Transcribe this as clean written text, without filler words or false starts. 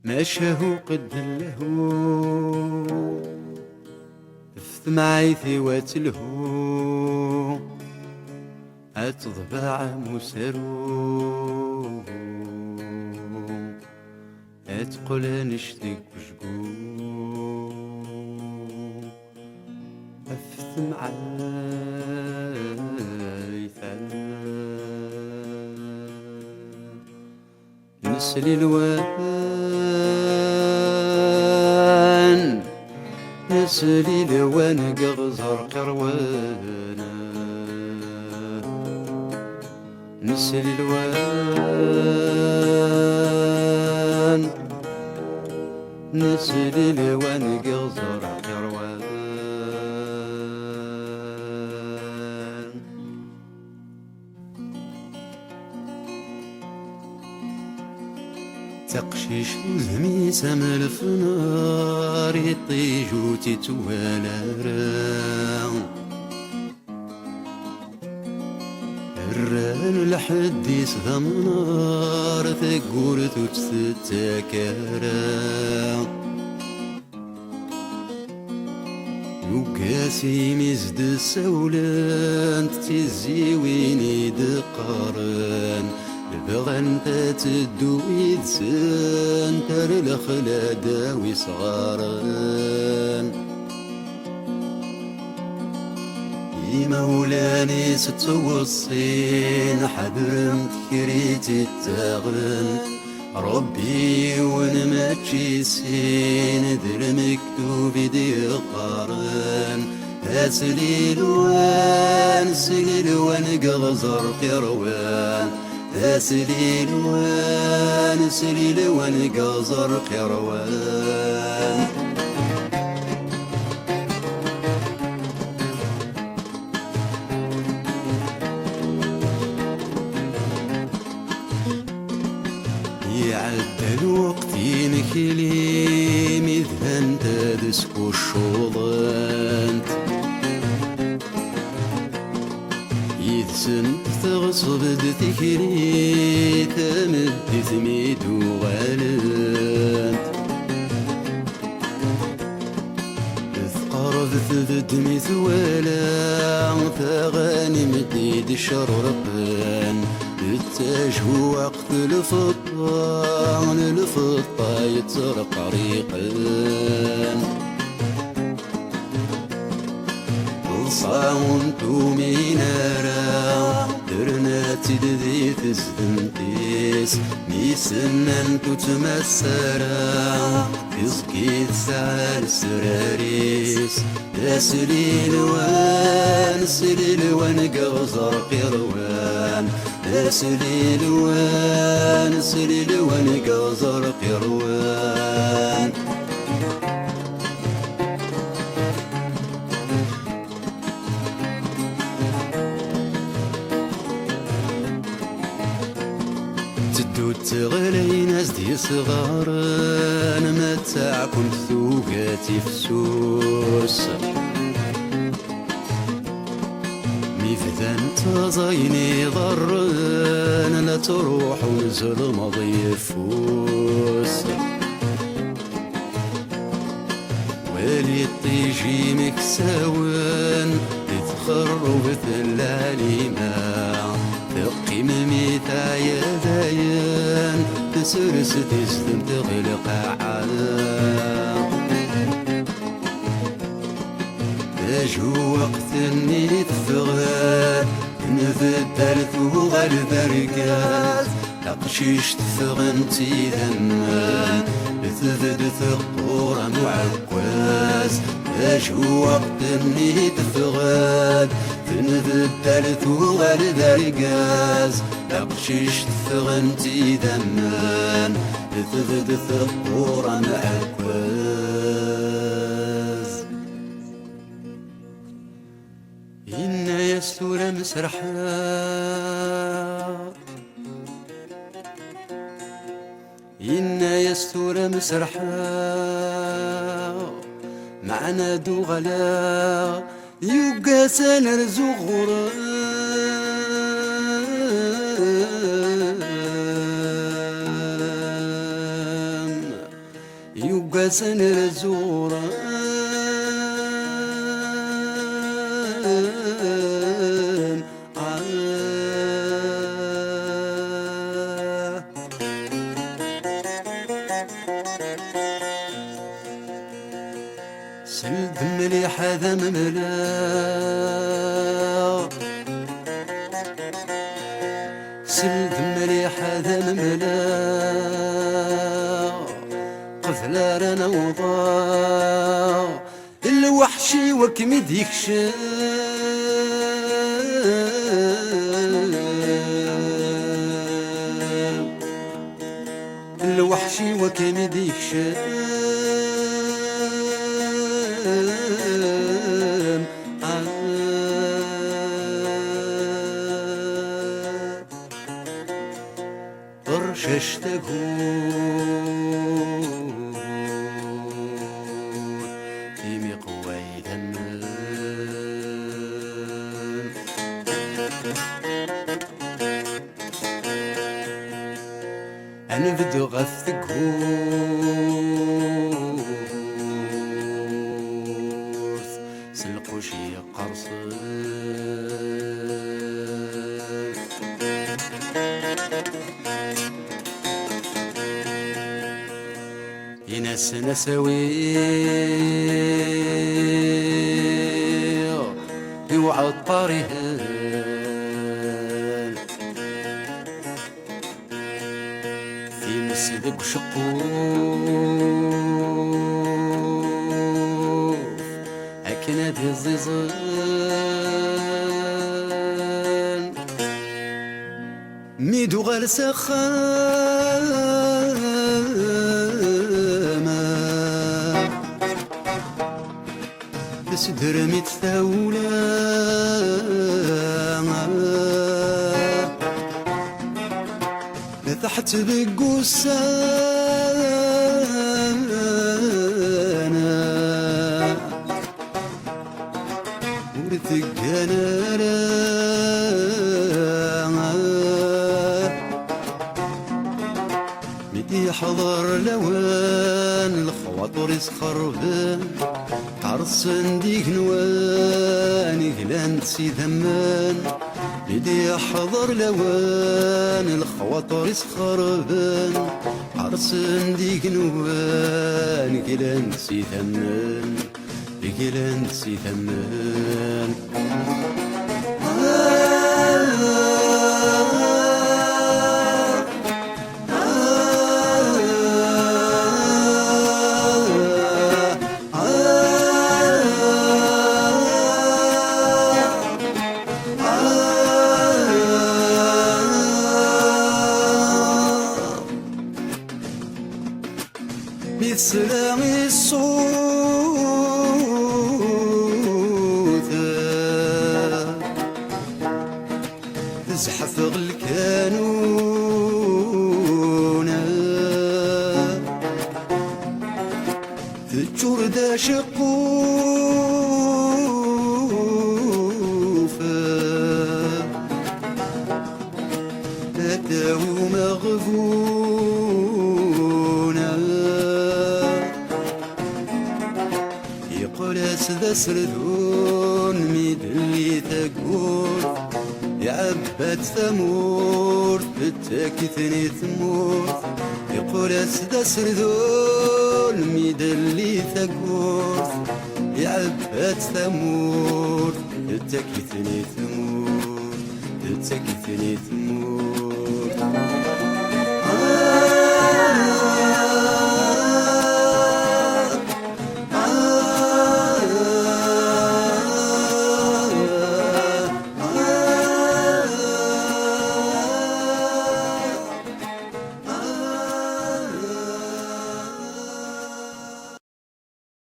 ماشاه قد له ثمعيثي واتلهو أتضبع مسرو أتقول نشتك وشقو أفثمع نسلي الوان نسلي الوان قغزر قروانا نسلي الوان نسلي الوان قغزر قروانا تقشيش ذمي سمل في نار يطيج وتتوالى الران الحديث ذا منار ثقور تتتكارا يوكاسي مزد السولان تتزي ويني دقاران البغان تتدو يدسان تر الخلادة وصغاران مولاني ستوصين حبرمت كريت التغن ربي ونماتشي سين ذر مكتوب دي قارن أسليل وان سليل وان قغزر قروان أسليل وان سليل وان قغزر قروان يعدى الوقت ينكلي مذهن تدسكو الشوضانت يدسن تغصب دتكري تمد ثميد وغالانت تقرب تذدمي ثوالا ثغاني مديد شرقان التاج وقت الفطة يتسرق ريقان صاونت مينارا درنات ذي تزدنتيس ميسنن تتمسرا تزكي تسعر سراريس سليل وان قغزر قروان سليل وان قغزر قروان تدو تغلي ناس دي صغارن متاع كنت ثوقاتي فسوس ميفدان تزايني ضرن لا تروح ونزل مضي فوس والي طيجي مكساون تتخرب العليمة ثقي مميتا يا دايان تسرس تزدم تغلق عام تاجو وقت اني تفغاد نفدر ثوغ البركات تقشيش تفغنتي ذمان تذد ثقورا معكواز تاجو وقت اني تفغاد تنذدر ثوغ البركات تقشيش تفغنتي ذمان تذد ثقورا معكواز إن يستور مسرحا إن يستور مسرحا معنا دوغلا يقاسا نرزو غرام يواسن الزوران سلد مليح هذا مملا سلد مليح هذا مملا قفلا رانا وضاع الوحشي وكمد يكشف الوحشي وكمد يكشف رششت أقول في مقوي ذنب أنا بدو غث قوس سلقو شي قرص ينس نسوي يوعى الطريق في مسدق شقوف أكناد الزيزان ميدو غال سخان سدر متثاولة تحت بقوسانا ورثقنا مدي حضر لوان الخواطر يسخربان عرسن ديك نوان قلان سي ذمان لدي حضر لوان الخواطر يسخربان عرسن ديك نوان قلان سي ذمان قلان سي ذمان بسلام الصوت تزحف الكانون تجور دا شقوفة تداوي مغفونة يقلس ذا سردون ميدلي تقول يعبد ثمور تتاكثني ثمور يقلس ذا سردون ميدلي تقول يعبد ثمور تتاكثني ثمور تتاكثني ثمور